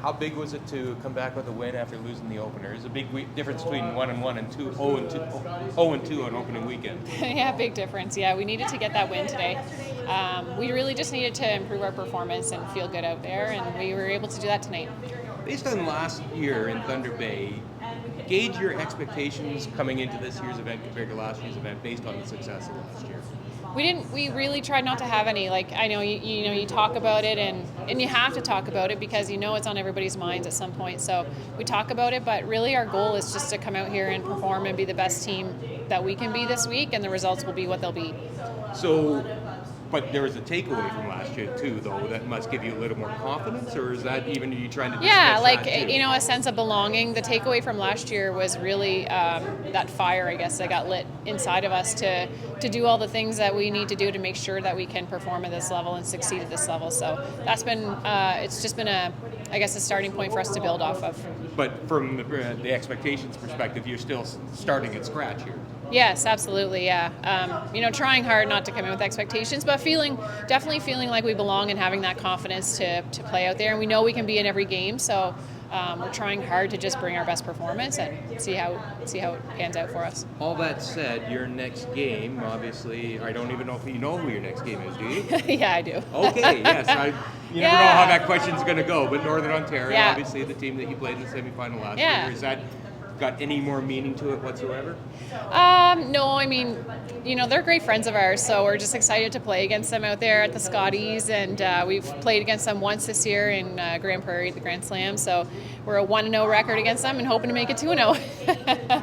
How big was it to come back with a win after losing the opener? There's a big difference between 1-1 and 0-2 on opening weekend. Yeah, big difference. Yeah, we needed to get that win today. We really just needed to improve our performance and feel good out there, and we were able to do that tonight. Based on last year in Thunder Bay, gauge your expectations coming into this year's event compared to last year's event based on the success of last year. We really tried not to have any, like, I know you talk about it and you have to talk about it because it's on everybody's minds at some point. So we talk about it, but really our goal is just to come out here and perform and be the best team that we can be this week, and the results will be what they'll be. So, but there was a takeaway from last year too, though, that must give you a little more confidence, or is that even you trying to Yeah, like, that too? a sense of belonging. The takeaway from last year was really that fire, I guess, that got lit inside of us to do all the things that we need to do to make sure that we can perform at this level and succeed at this level. So that's been, it's just been a starting point for us to build off of. But from the expectations perspective, you're still starting at scratch here. Yes, absolutely, yeah. Trying hard not to come in with expectations, but definitely feeling like we belong and having that confidence to play out there. And we know we can be in every game, so we're trying hard to just bring our best performance and see how it pans out for us. All that said, your next game, obviously, I don't even know if you know who your next game is, do you? Yeah, I do. Okay, yes. You never know how that question's going to go, but Northern Ontario, Yeah. obviously the team that you played in the semifinal last Yeah. year, is that got any more meaning to it whatsoever? No, I mean, they're great friends of ours, so we're just excited to play against them out there at the Scotties, and we've played against them once this year in Grand Prairie, the Grand Slam, so we're a 1-0 record against them and hoping to make it 2-0.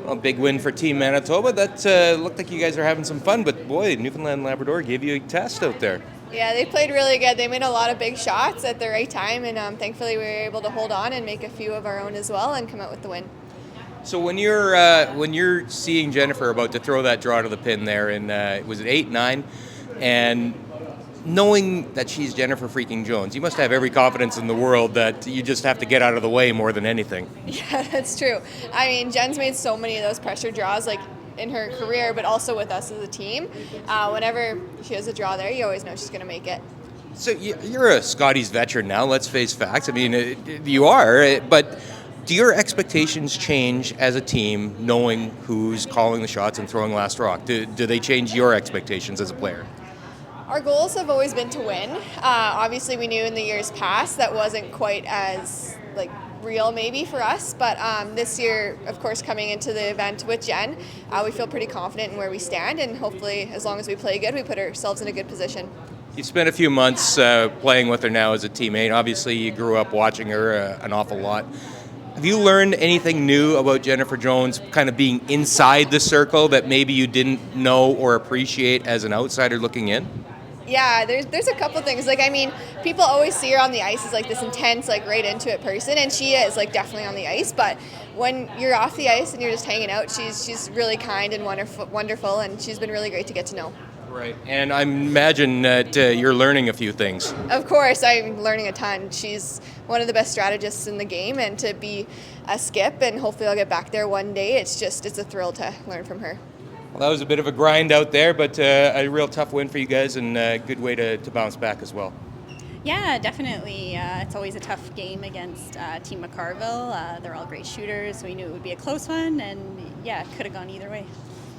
Well, big win for Team Manitoba. That looked like you guys are having some fun, but boy, Newfoundland and Labrador gave you a test out there. Yeah, they played really good. They made a lot of big shots at the right time, and thankfully we were able to hold on and make a few of our own as well and come out with the win. So when you're seeing Jennifer about to throw that draw to the pin there, and was it 8-9, and knowing that she's Jennifer freaking Jones, you must have every confidence in the world that you just have to get out of the way more than anything. Yeah, that's true. I mean, Jen's made so many of those pressure draws, like in her career, but also with us as a team. Whenever she has a draw there, you always know she's going to make it. So you're a Scotties veteran now, let's face facts. I mean, you are, but do your expectations change as a team knowing who's calling the shots and throwing last rock? Do they change your expectations as a player? Our goals have always been to win. Obviously, we knew in the years past that wasn't quite as real maybe for us, but this year, of course, coming into the event with Jen, we feel pretty confident in where we stand, and hopefully as long as we play good, we put ourselves in a good position. You spent a few months playing with her now as a teammate. Obviously, you grew up watching her an awful lot. Have you learned anything new about Jennifer Jones kind of being inside the circle that maybe you didn't know or appreciate as an outsider looking in? Yeah, there's a couple things. People always see her on the ice as this intense, right into it person, and she is definitely on the ice. But when you're off the ice and you're just hanging out, she's really kind and wonderful, and she's been really great to get to know. Right, and I imagine that you're learning a few things. Of course, I'm learning a ton. She's one of the best strategists in the game, and to be a skip, and hopefully I'll get back there one day. It's a thrill to learn from her. Well, that was a bit of a grind out there, but a real tough win for you guys, and a good way to bounce back as well. Yeah, definitely. It's always a tough game against Team McCarville. They're all great shooters. We knew it would be a close one, and yeah, it could have gone either way.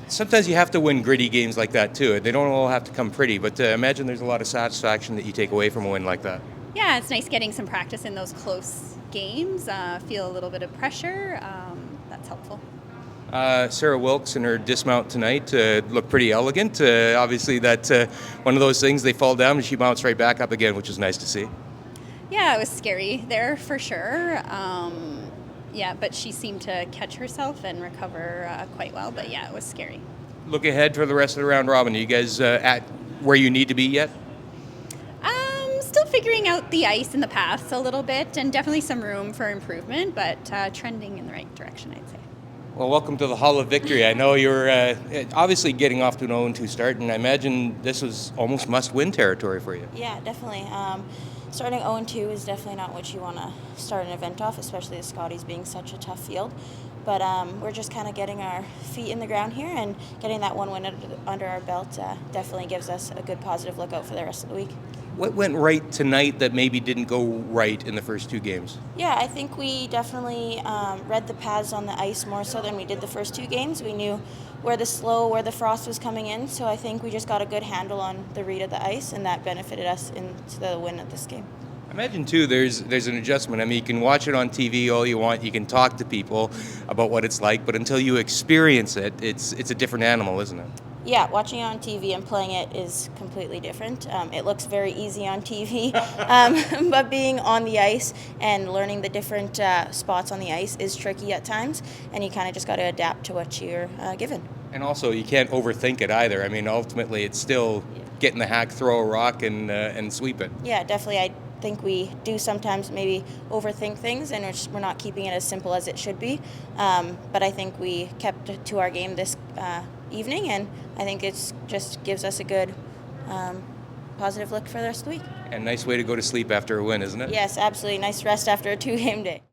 Sometimes you have to win gritty games like that too. They don't all have to come pretty, but imagine there's a lot of satisfaction that you take away from a win like that. Yeah, it's nice getting some practice in those close games, feel a little bit of pressure. That's helpful. Sarah Wilkes and her dismount tonight looked pretty elegant. Obviously, that's one of those things, they fall down and she mounts right back up again, which is nice to see. Yeah, it was scary there for sure. Yeah, but she seemed to catch herself and recover quite well. But yeah, it was scary. Look ahead for the rest of the round robin. Are you guys at where you need to be yet? Still figuring out the ice and the paths a little bit, and definitely some room for improvement, but trending in the right direction, I'd say. Well, welcome to the Hall of Victory. I know you're obviously getting off to an 0-2 start, and I imagine this was almost must-win territory for you. Yeah, definitely. Starting 0-2 is definitely not what you want to start an event off, especially the Scotties being such a tough field. But we're just kind of getting our feet in the ground here, and getting that one win under our belt definitely gives us a good positive lookout for the rest of the week. What went right tonight that maybe didn't go right in the first 2 games? Yeah, I think we definitely read the paths on the ice more so than we did the first 2 games. We knew where the frost was coming in, so I think we just got a good handle on the read of the ice, and that benefited us into the win of this game. I imagine too there's an adjustment. I mean, you can watch it on TV all you want, you can talk to people about what it's like, but until you experience it, it's a different animal, isn't it? Yeah, watching it on TV and playing it is completely different. It looks very easy on TV, but being on the ice and learning the different spots on the ice is tricky at times, and you kind of just got to adapt to what you're given. And also, you can't overthink it either. I mean, ultimately, it's still get in the hack, throw a rock, and sweep it. Yeah, definitely. I think we do sometimes maybe overthink things, and we're not keeping it as simple as it should be. But I think we kept to our game this evening, and I think it's just gives us a good positive look for the rest of the week. And nice way to go to sleep after a win, isn't it? Yes, absolutely. Nice rest after a 2-game day.